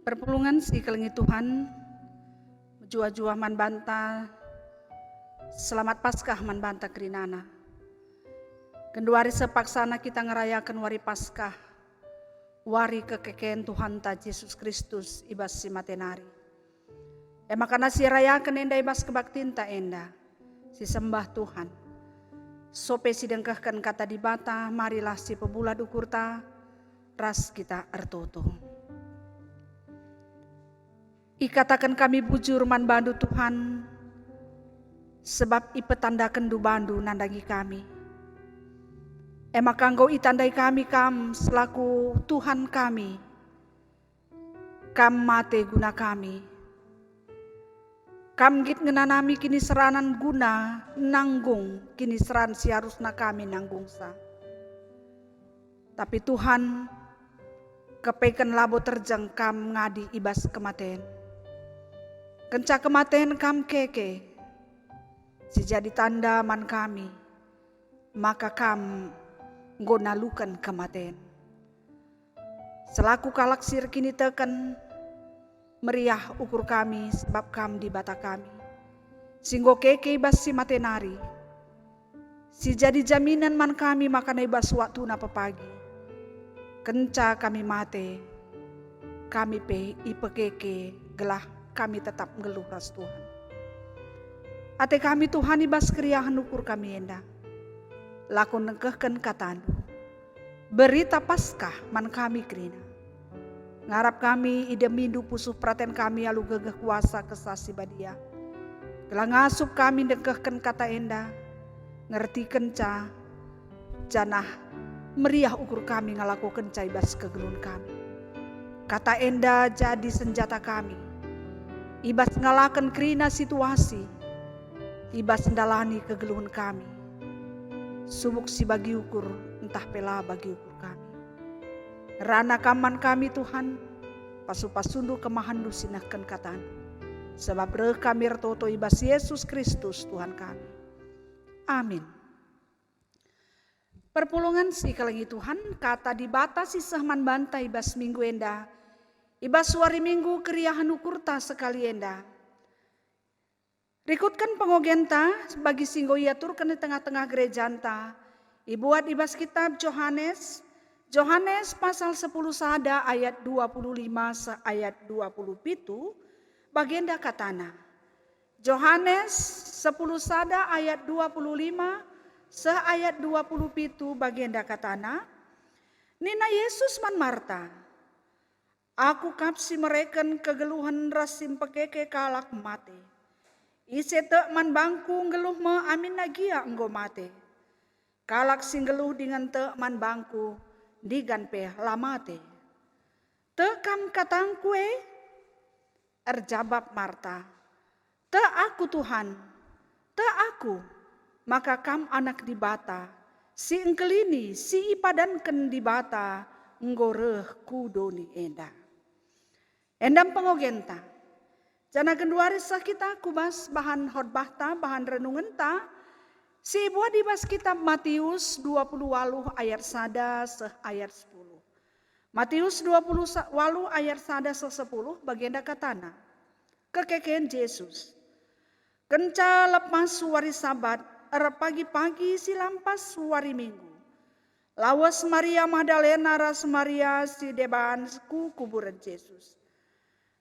Perpulungan si kelengi Tuhan, jua-jua man banta, selamat Paskah man banta kerinana. Kenduari sepaksana kita ngerayakan wari Paskah, wari kekeken Tuhan ta Yesus Kristus ibas si matenari. Makana si rayakan enda ibas kebaktin ta enda, si sembah Tuhan. Sope si dengkahkan kata di bata, marilah si pebulat ukur ta, ras kita ertoto. Ikatakan kami bujur man bandu Tuhan, sebab ipetandakan du bandu nandangi kami. Maka engkau itandai kami kam selaku Tuhan kami, kam mate guna kami. Kam git ngenanami kini seranan guna nanggung, kini seran si harusna kami nanggung sa. Tapi Tuhan, kepeken labo terjang kam ngadi ibas kematen. Kenca kematen kam keke, si jadi tanda man kami, maka kam gonalukan kematen. Selaku kalaksir kini teken, meriah ukur kami sebab kam di bata kami. Singgo keke ibas si matenari, si jadi jaminan man kami makan ibas waktu napa pagi. Kenca kami mate, kami pe ipe keke gelah kami tetap ngeluh ras Tuhan. Ate kami Tuhan ibas kriahan ukur kami enda. Lakon nengkehken katandu. Berita Paskah man kami krina. Ngarap kami ide mindu pusuh praten kami alu gegeh kuasa kesasi badia. Gelah ngasup kami nengkehken kata enda. Ngerti kenca janah meriah ukur kami ngalako kenca ibas kegelun kami. Kata enda jadi senjata kami. Ibas ngalakan kerina situasi, ibas ndalani kegeluhan kami. Subuk si bagi ukur, entah pela bagi ukur kami. Rana kaman kami Tuhan, pasu-pasundu kemahandu sinahkan katan. Sebab reh kami retoto ibas Yesus Kristus Tuhan kami. Amin. Perpulungan si kelengi Tuhan, kata dibatasi sehman bantai ibas minggu enda. Ibas wari minggu keriahan ukurta sekali enda. Rikutkan pengogenta bagi singgo iaturkan di tengah-tengah gerejanta. Ibuat ibas kitab Yohanes pasal 10 sada ayat 25 ayat 27 bagienda katana. Yohanes 10 sada ayat 25 ayat 27 bagienda katana. Nina Yesus man Marta. Aku kapsi mereken kegeluhan rasim pekeke kalak mate. Ise te man bangku ngeluh me amin nagia enggo mate. Kalak sing geluh dengan te man bangku digan pe lamate. Te kam katang kue erjabab Marta. Te aku Tuhan, te aku. Maka kam anak di bata. Si engkelini si ipadanken di bata nggoreh kudoni enda. Endam pengogenta. Jana genduari sakita kubas bahan khotbahta, bahan renungenta. Si buat dibas kitab Matius 28 ayat sada ayat 10. Matius 28 ayat sada 10 bagienda katana. Kekeken Yesus. Kenca lepas wari sabat, pagi-pagi silampas wari minggu. Lawas Maria Magdalena ras Maria si deban ku kuburan Yesus.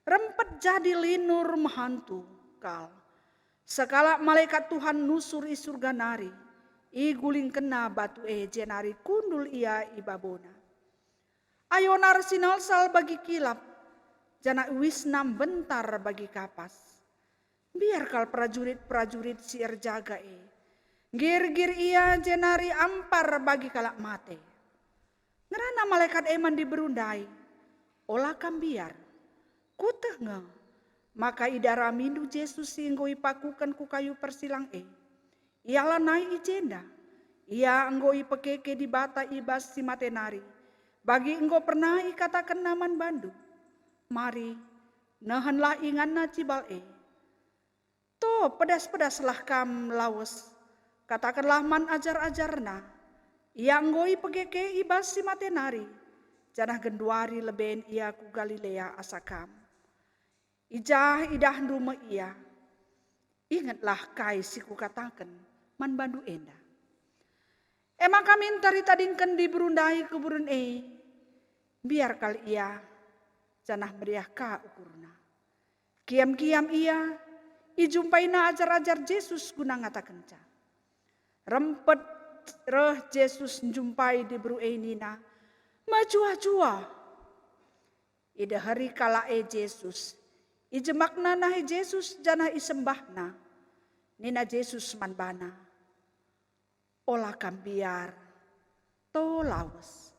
Rempet jadi linur mahantu kal. Sekala malaikat Tuhan nusur i surga nari. I guling kena batu jenari kundul ia ibabona. Ayo nar sinal sal bagi kilap. Jana wisnam bentar bagi kapas. Biar kal prajurit-prajurit sier jaga Gir-gir ia jenari ampar bagi kalak mate. Ngerana malaikat eman diberundai. Olah kambiar. Kuteh nge, maka idara mindu Yesus singgo ipakukan ku kayu persilang Ialah nai ijenda, ia enggo ipekeke di bata ibas si matenari. Bagi enggo pernah ikatakan naman bandu, mari nahanlah inganna cibal To pedas-pedaslah kam lawas, katakanlah man ajar-ajarna. Ia enggo ipekeke ibas si matenari, Janah genduari leben ia ku Galilea asakam. Ijah idah ndume ia. Ingatlah kai si ku katakan man bandu enda. Emang kami tari tadingkan di berundai ke burun biar kali ia janah meriah ka ukurna. Kiam-kiam ia ijumpai na ajar-ajar Yesus guna ngatakan ca. Rempet reh Yesus njumpai di buru nina. Majua-jua. Ida hari kala Yesus. Ijemakna nahi Yesus janah isembahna. Nina Yesus manbana. Olah kambiar. To lawas.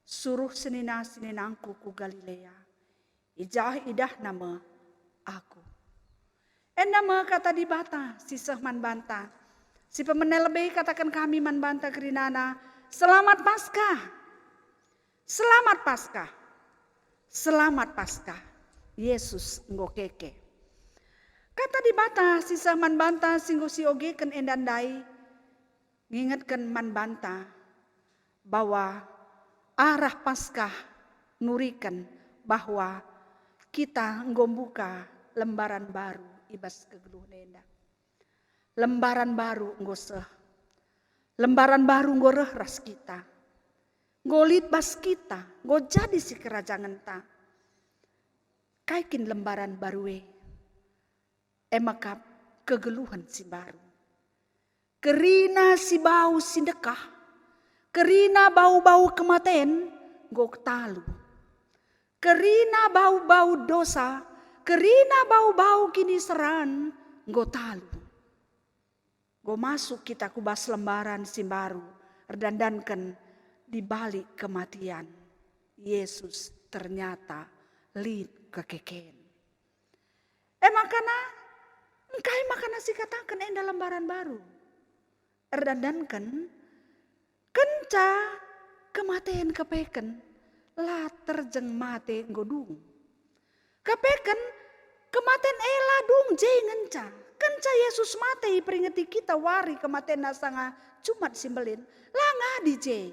Suruh senina-seninangku ku Galilea. Ijah idah nama aku. Nama kata di bata. Sisah manbanta. Si pemenel lebih katakan kami manbanta kerinana. Selamat Paskah. Selamat Paskah. Selamat Paskah. Yesus ngokeke. Kata di bata sisa man banta singgo si ogeken endandai. Ngingetkan man banta bahwa arah Paskah nurikan bahwa kita ngombuka lembaran baru ibas kegeluh nenda. Lembaran baru ngoseh. Lembaran baru ngoreh ras kita. Ngolit bas kita, ngo jadi si kerajaan ta. Kaikin lembaran barue. Emakap kegeluhan si baru. Kerina si bau si dekah. Kerina bau-bau kematen, ngo talu. Kerina bau-bau dosa, kerina bau-bau kini seran, ngo talu. Ngo masuk kita kubas lembaran si baru, erdandankan di balik kematian, Yesus ternyata lid kekeken. Makana si katakan dalam lembaran baru. Erdandankan kenca kematian kepeken lah terjeng mate ngodung. Kepeken kematian ela dung jengenca. Kenca Yesus mate peringati kita wari kematian nasanga Jumat simbelin. Lah ngadi jeng.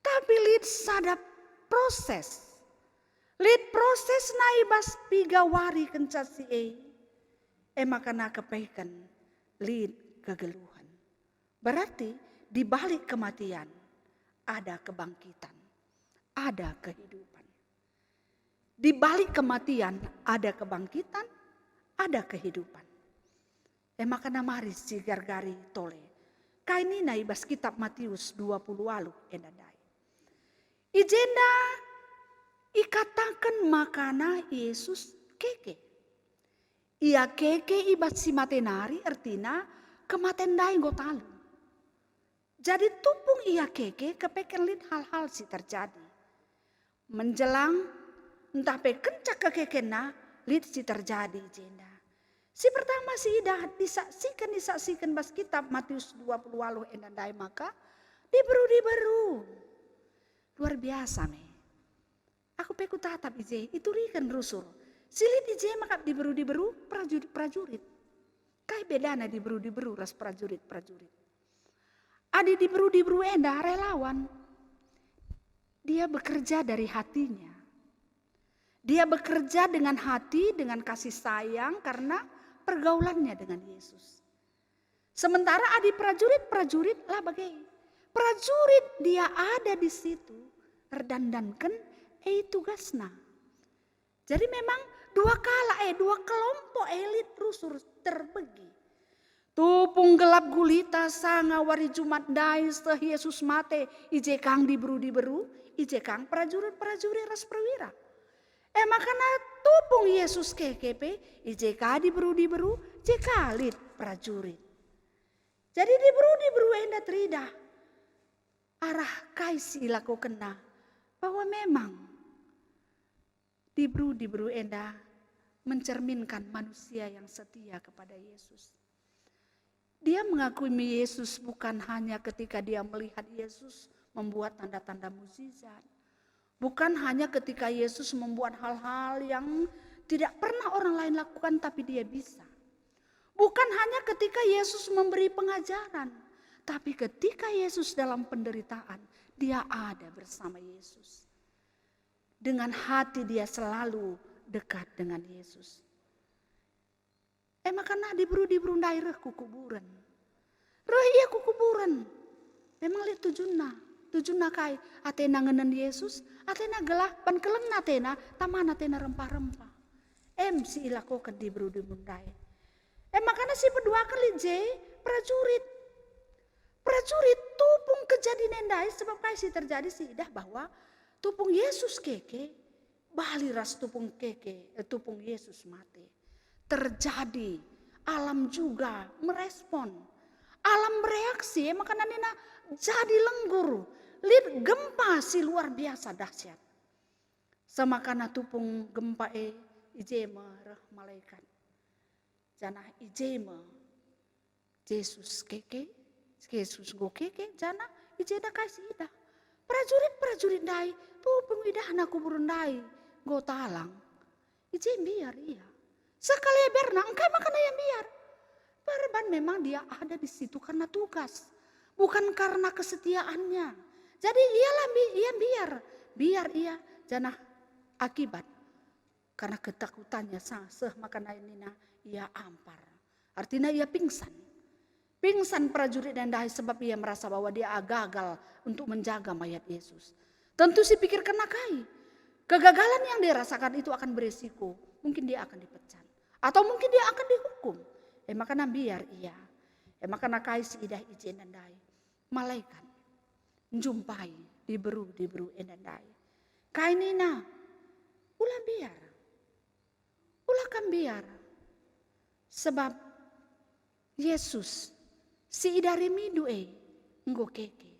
Tapi lid sadap proses. Lid proses naibas pigawari kenca si makana kepeken lid kegeluhan. Berarti di balik kematian ada kebangkitan. Ada kehidupan. Di balik kematian ada kebangkitan. Ada kehidupan. Makana mari si gargari tole. Kaini naibas kitab Matius 20 walu endadai. Ijenda ikatakan makana Yesus keke. Ia keke ibat si matenari artina kematen dai gotalu. Jadi tupung ia keke kepeken lid hal-hal si terjadi. Menjelang entah pe kencak kekekena lid si terjadi jenda. Si pertama si idah disaksikan bas kitab Matius 20 walu endandai maka diberu. Luar biasa me. Aku peku tatap ije itu rikan rusur. Silit ije maka diberu prajurit. Kai bedana diberu ras prajurit. Adi diberu enda relawan. Dia bekerja dari hatinya. Dia bekerja dengan hati, dengan kasih sayang karena pergaulannya dengan Yesus. Sementara adi prajurit lah bagai. Prajurit dia ada di situ. Terdandankan tugasna. Jadi memang dua kelompok elit rusur terbagi. Tupung gelap gulita sanga wari Jumat dai setelah Yesus mate. Ije kang diberu, ije kang prajurit ras perwira. Makana tupung Yesus kekepe, ije ka diberu, ije kalit prajurit. Jadi diberu enda tridah. Arah kaisi laku kena bahwa memang diberu enda mencerminkan manusia yang setia kepada Yesus. Dia mengakui Yesus bukan hanya ketika dia melihat Yesus membuat tanda-tanda mukjizat. Bukan hanya ketika Yesus membuat hal-hal yang tidak pernah orang lain lakukan tapi dia bisa. Bukan hanya ketika Yesus memberi pengajaran. Tapi ketika Yesus dalam penderitaan, dia ada bersama Yesus. Dengan hati dia selalu dekat dengan Yesus. Makanya diburu daerah kukuburan. Roh iya kukuburan. Memang lihat tujuanna kai atena ngenen Yesus, atena gelah pan keleng atena taman atena rempah-rempah. Si ilakokan diburu daerah. Makanya si berdua kali prajurit tupung kejadian endai sebab kasih terjadi sih dah bahwa tupung Yesus keke bali ras tupung Yesus mati. Terjadi alam juga merespon, alam bereaksi makanya nina jadi lenggur, lihat gempa si luar biasa dahsyat. Semakana tupung gempa ijema reh malaikat. Jana ijema Yesus go keke jana ijeda kasih ida. Prajurit dai tupung ida anak kuburun dai go talang. Ijem biar iya. Sekali berna engkai makana yang biar. Perban memang dia ada di situ karena tugas, bukan karena kesetiaannya. Jadi ia biar ia jana akibat karena ketakutannya makana ini ia ampar. Artinya ia pingsan prajurit dan dai sebab ia merasa bahwa dia gagal untuk menjaga mayat Yesus. Tentu si pikir kena kai. Kegagalan yang dia rasakan itu akan beresiko. Mungkin dia akan dipecat. Atau mungkin dia akan dihukum. Makanya biar ia. Makanya kai si idah ijen dan dai. Malaikat. Menjumpai. Diberu dan dai. Kai nina. Ulah biar. Ulah kan biar. Sebab Yesus. Si idari midu nggo keke.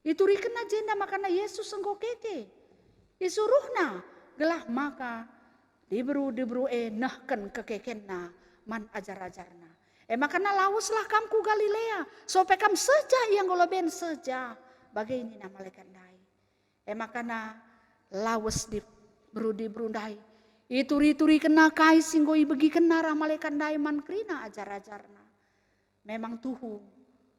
Itu rikena jenda makana Yesus nggo keke. Isuruhna gelah maka diburu nahken kekekenna man ajar-ajarna. Makana lawuslah kamku Galilea. Sope kam seja yang goloben seja. Bagai ini nama malaikat dai. Makana lawus diburu dai. Ituri kena kai singgoi begi kena rah malaikat dai man krina ajar-ajarna. Memang tuhu.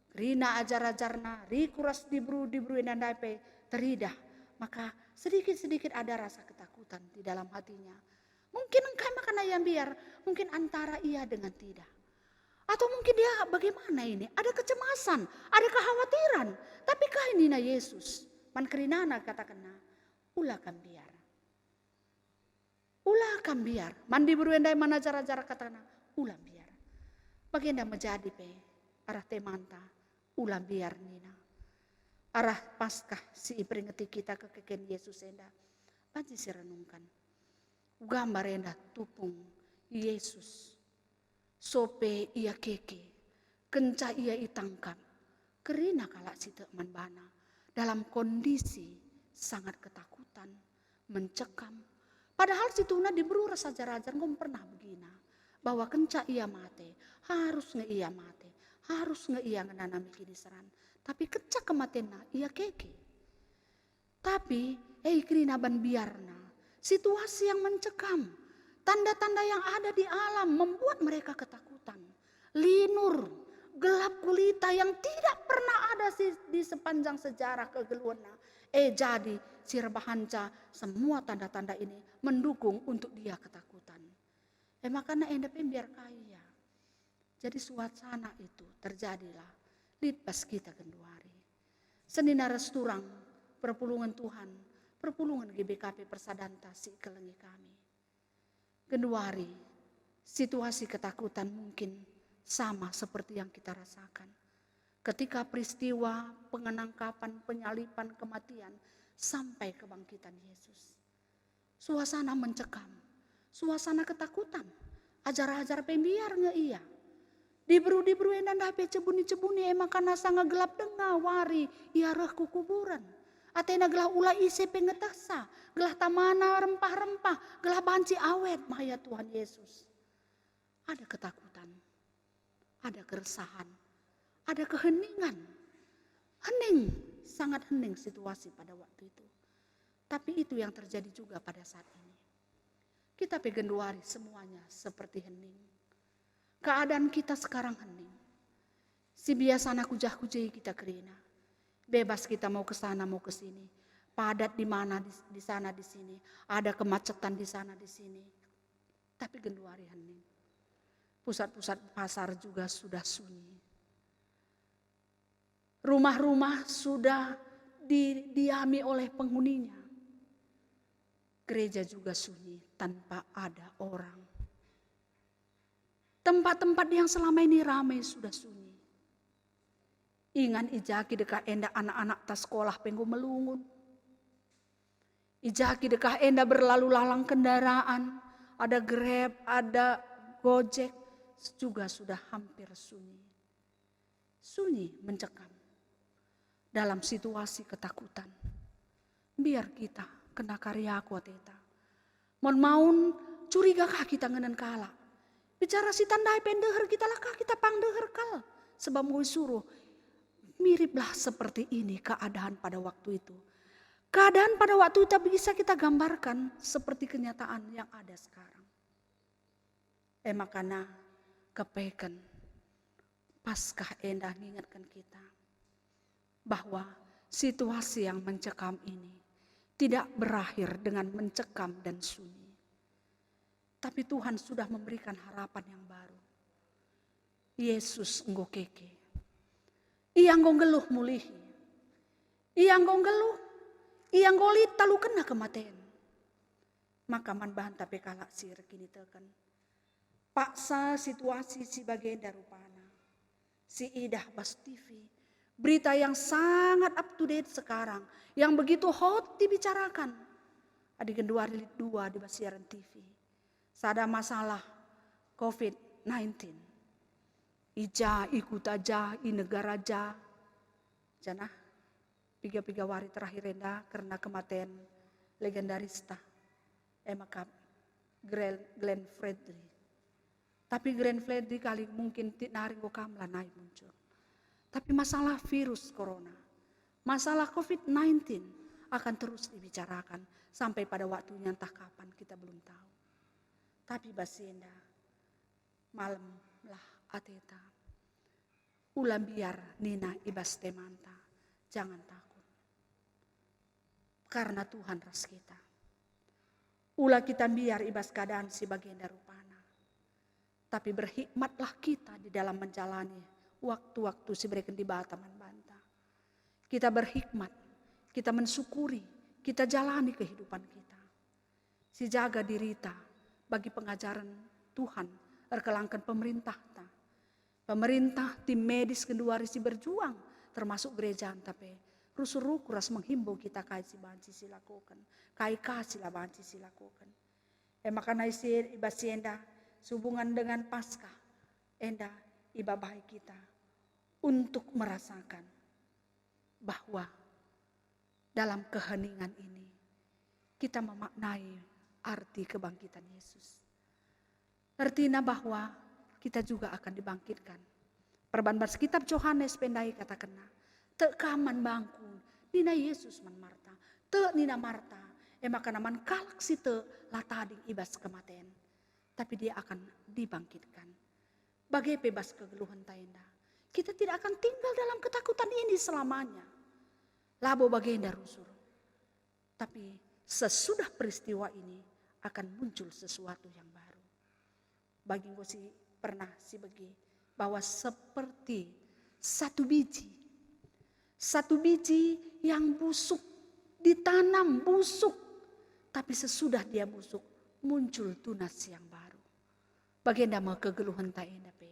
Krina ajar-ajarna. Rikuras diburu dai pe teridah. Maka sedikit-sedikit ada rasa ketakutan di dalam hatinya. Mungkin engkau makana yang biar. Mungkin antara iya dengan tidak. Atau mungkin dia bagaimana ini. Ada kecemasan. Ada kekhawatiran. Tapi kainina Yesus. Man kerinana katakanna. Ulah kan biar. Ulah kan biar. Mandi beruendai mana cara-cara katakanna. Ulah biar. Bagian menjadi pe. Arah temanta. Ulah biar nina. Arah paskah si iperingeti kita kekeken Yesus enda. Panci si renungkan. Gambar enda tupung Yesus. Sope ia keke. Kenca ia itangkap. Kerina kalak si teman bana. Dalam kondisi sangat ketakutan. Mencekam. Padahal si tuna diburu rasa ajar-ajar ngom pernah begina. Bahwa kenca ia mate. Harus nge ia mate. Harus nge ia ngenanami kini seran. Tapi kecak kematianna ia keke. Tapi krina ban biarna. Situasi yang mencekam. Tanda-tanda yang ada di alam membuat mereka ketakutan. Linur, gelap gulita yang tidak pernah ada di sepanjang sejarah kegeluana. Jadi sirbahanca semua tanda-tanda ini mendukung untuk dia ketakutan. Makanya enda biar kaya. Jadi suasana itu terjadilah. Litpas kita kenduari. Senina resturang perpulungan Tuhan. Perpulungan GBKP Persadanta si kelengi kami. Kenduari. Situasi ketakutan mungkin sama seperti yang kita rasakan. Ketika peristiwa pengenangkapan, penyalipan, kematian. Sampai kebangkitan Yesus. Suasana mencekam. Suasana ketakutan. Ajar-ajar pembiar nge iya. Diburu endan dape cebuni makana sanga gelap denga wari ia reh kukuburan. Atena gelah ula ise pengetasa, gelah tamana rempah-rempah, gelah banci awet mayat Tuhan Yesus. Ada ketakutan, ada keresahan, ada keheningan. Hening, sangat hening situasi pada waktu itu. Tapi itu yang terjadi juga pada saat ini. Kita pegenduari semuanya seperti hening. Keadaan kita sekarang hening. Si biasa anak kujah-kujai kita kerina. Bebas kita mau ke sana mau ke sini. padat di mana di sana di sini, ada kemacetan di sana di sini. Tapi genduari hening. Pusat-pusat pasar juga sudah sunyi. Rumah-rumah sudah didiami oleh penghuninya. Gereja juga sunyi tanpa ada orang. Tempat-tempat yang selama ini ramai sudah sunyi. Ingan ijaki dekah enda anak-anak tas sekolah penggo melungun. Ijaki dekah enda berlalu lalang kendaraan. Ada Grab, ada Gojek. Juga sudah hampir sunyi. Sunyi mencekam. Dalam situasi ketakutan. Biar kita kena karya kuateta. Mon curigakah kita ngenen kala. Bicara si tandai pendeher kita lah kita pangdeher kal. Sebab mau suruh. Miriplah seperti ini keadaan pada waktu itu. Keadaan pada waktu itu bisa kita gambarkan seperti kenyataan yang ada sekarang. Makanya kepeken Paskah endah mengingatkan kita bahwa situasi yang mencekam ini tidak berakhir dengan mencekam dan sunyi. Tapi Tuhan sudah memberikan harapan yang baru. Yesus enggo keke. Ia enggo geluh mulihi. Ia enggo geluh. Ia enggo lita lu kena kematian. Maka man bahan tapi kalak sir kini teken. Paksa situasi si bagian darupana. Si Idah Bas TV. Berita yang sangat up to date sekarang. Yang begitu hot dibicarakan. Adik 2 di siaran TV. Sada masalah COVID-19. Ija ikut aja, i negara aja. Janah, 3 hari terakhir enda karena kematian legendarista. Maka Glenn Fredly. Tapi Glenn Fredly kali mungkin naring kamla naik muncul. Tapi masalah virus corona, masalah COVID-19 akan terus dibicarakan sampai pada waktunya entah kapan kita belum tahu. Tapi basienda malam lah ateta. Ulam biar nina ibas temanta. Jangan takut. Karena Tuhan ras kita. Ulah kita biar ibas keadaan si bagian darupana. Tapi berhikmatlah kita di dalam menjalani waktu-waktu si berikan di bataman banta. Kita berhikmat. Kita mensyukuri. Kita jalani kehidupan kita. Si jaga dirita. Bagi pengajaran Tuhan, erkelangkan pemerintah. Pemerintah, tim medis kedua risi berjuang, termasuk gereja tapi rusur kuras menghimbau kita kai si banci silakukan, kai kasih lah banci silakukan. Makanya isi ibasi enda, sehubungan dengan Paskah, enda ibabai kita untuk merasakan bahwa dalam keheningan ini kita memaknai arti kebangkitan Yesus. Artinya bahwa kita juga akan dibangkitkan. Perbanbas kitab Yohanes pendai katakanna. Te kaman bangkun. Nina Yesus man Marta. Te nina Marta. Maka naman kalak si te latading ibas kematian. Tapi dia akan dibangkitkan. Bagai bebas kegeluhan taenda. Kita tidak akan tinggal dalam ketakutan ini selamanya. Labo bagenda rusur. Tapi sesudah peristiwa ini akan muncul sesuatu yang baru. Bagi gue sih pernah sih bagi bahwa seperti satu biji yang busuk ditanam busuk, tapi sesudah dia busuk muncul tunas yang baru. Bagian mau kegeluhan tak enak pe.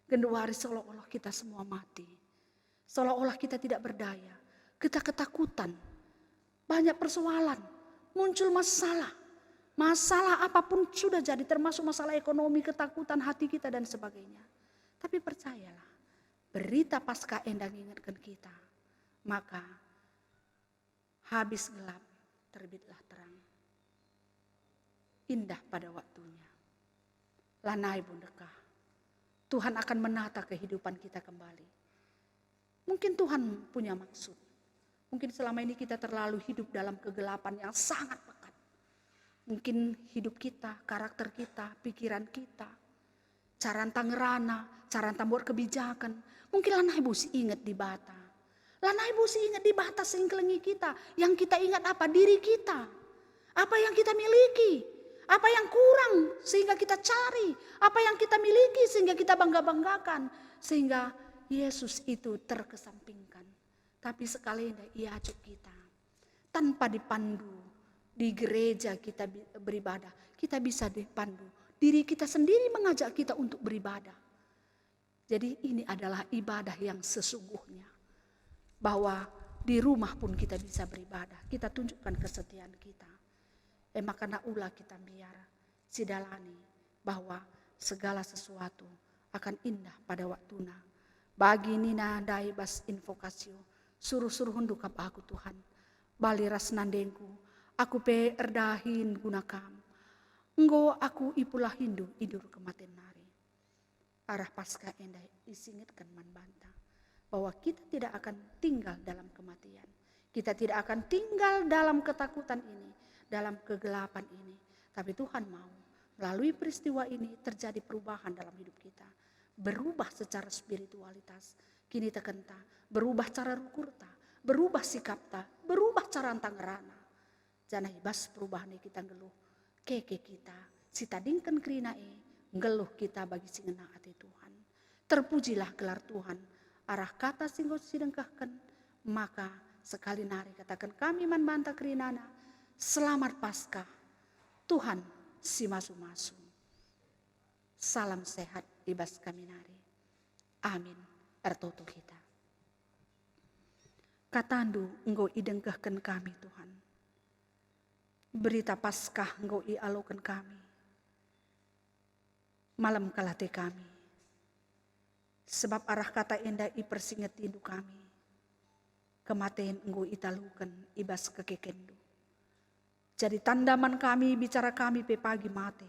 Genduari seolah-olah kita semua mati, seolah-olah kita tidak berdaya, kita ketakutan, banyak persoalan, muncul masalah. Masalah apapun sudah jadi, termasuk masalah ekonomi, ketakutan hati kita dan sebagainya. Tapi percayalah, berita Paskah endah mengingatkan kita. Maka habis gelap, terbitlah terang. Indah pada waktunya. Lanai bundekah. Tuhan akan menata kehidupan kita kembali. Mungkin Tuhan punya maksud. Mungkin selama ini kita terlalu hidup dalam kegelapan yang sangat pekat. Mungkin hidup kita, karakter kita, pikiran kita, cara tangerana, cara tambor kebijakan. Mungkin lanah ibu ingat di bata. Lanai busi ingat di batas singkelengi kita. Yang kita ingat apa? Diri kita. Apa yang kita miliki. Apa yang kurang sehingga kita cari. Apa yang kita miliki sehingga kita bangga-banggakan. Sehingga Yesus itu terkesampingkan. Tapi sekali ia ajak kita. Tanpa dipandu di gereja kita beribadah. Kita bisa dipandu. Diri kita sendiri mengajak kita untuk beribadah. Jadi ini adalah ibadah yang sesungguhnya. Bahwa di rumah pun kita bisa beribadah. Kita tunjukkan kesetiaan kita. Makanya ulah kita biar sidalani bahwa segala sesuatu akan indah pada waktunya. Bagi nina dai bas invokasio. Suruh-suruh hunduk aku Tuhan. Bali ras nandengku. Aku pe erdahin gunakam. Enggo aku ipulah hindu idur kematian nari. Arah pasca endai disingitkan manbanta. Bahwa kita tidak akan tinggal dalam kematian. Kita tidak akan tinggal dalam ketakutan ini. Dalam kegelapan ini. Tapi Tuhan mau melalui peristiwa ini terjadi perubahan dalam hidup kita. Berubah secara spiritualitas. Kini tekenta. Berubah cara rukurta. Berubah sikapta. Berubah cara antang rana. Jangan hibas perubahan kita ngeluh. Keke kita. Sitadingkan kerinae. Ngeluh kita bagi singena hati Tuhan. Terpujilah gelar Tuhan. Arah kata singgo sidengkahkan, maka sekali nari katakan kami manbanta kerinana, selamat Paskah, Tuhan si masu-masu. Salam sehat ibas kami nari. Amin. Ertoto kita. Katandu engkau idengkahkan kami Tuhan. Berita Paskah engkau ialokan kami. Malam kalate kami. Sebab arah kata endah i persinget indu kami. Kematian engkau italukan ibas kekekendu. Jadi tandaman kami bicara kami pe pagi mati.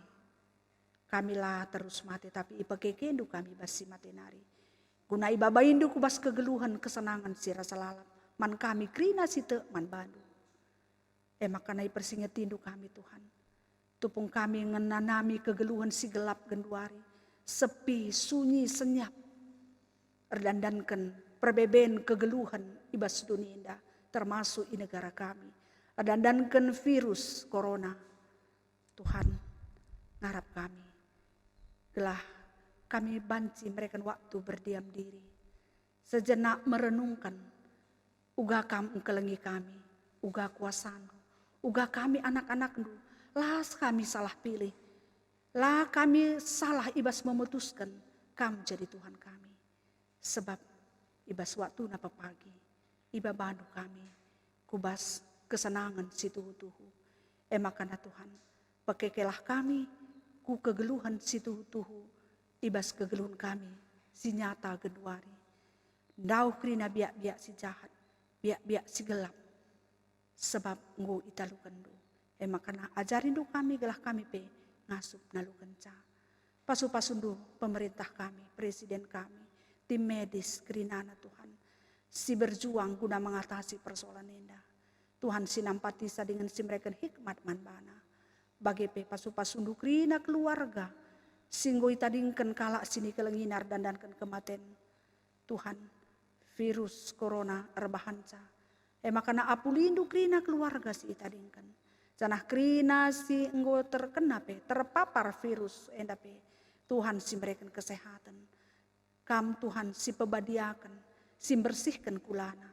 Kamilah terus mati tapi i kekekendu kami basi mati nari. Guna ibaba indu kubas kegeluhan kesenangan si rasa lalap. Man kami krina si te man bandu. Makana i persinget indu kami Tuhan. Tupung kami ngenanami kegeluhan si gelap genduari. Sepi, sunyi, senyap. Erdandankan perbeben kegeluhan ibas dunia indah termasuk di negara kami. Erdandankan virus corona. Tuhan ngarap kami. Gelah kami banci mereka waktu berdiam diri. Sejenak merenungkan. Uga kamu kelengi kami. Uga kuasandu. Uga kami anak-anakmu. Las kami salah pilih. Lah kami salah ibas memutuskan. Kamu jadi Tuhan kami. Sebab ibas waktu napa pagi, iba bandu kami, kubas kesenangan si tuhu-tuhu. Makana Tuhan, pakekelah kami, ku kegeluhan si tuhu-tuhu, ibas kegeluhan kami, si nyata geduari. Ndau krina biak-biak si jahat, biak-biak si gelap. Sebab ngu italukan du. Makana ajarin du kami, gelah kami pe, ngasup nalukan ca. Pasu-pasundu pemerintah kami, presiden kami. Tim medis kerinana Tuhan. Si berjuang guna mengatasi persoalan indah. Tuhan sinampatisa dengan si mereka hikmat manbana. Bagi pe pasu-pasundu kerina keluarga. Singgo itadingkan kalak sini kelenginar dandankan kematen. Tuhan virus corona erbahanca. Makana apulindu kerina keluarga si itadingkan. Janah kerina si enggo terkena pe terpapar virus enda pe. Tuhan si mereka kesehatan. Kam Tuhan si pebadiakan, si bersihkan kulana.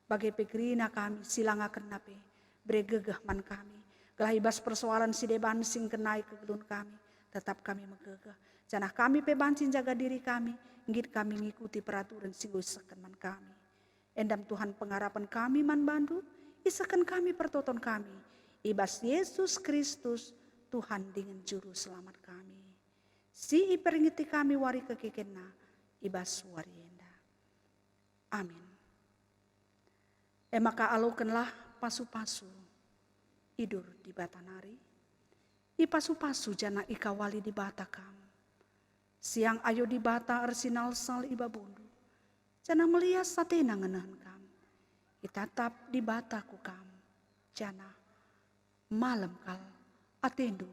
Bagai pegerina kami silangakan nape, bregegah man kami. Kelahibas persoalan si deban sing kenai kegelun kami, tetap kami megegah. Janah kami pebancin jaga diri kami, ngit kami ngikuti peraturan si gosakan man kami. Endam Tuhan pengharapan kami man bandu, isakan kami pertoton kami. Ibas Yesus Kristus, Tuhan dengan juru selamat kami. Si iperingiti kami wari kekekena, ibas warienda. Amin. Maka alukanlah pasu-pasu idur di batanari. I pasu-pasu jana ikawali di bata kam. Siang ayo di bata arsinal sal iba bundu. Jana melihat satena ngenahan kam. Itatap di bataku kam. Jana malam kal atendu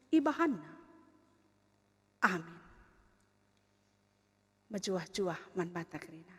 ibahana. Amin. Mejuah-juah man bata kerina.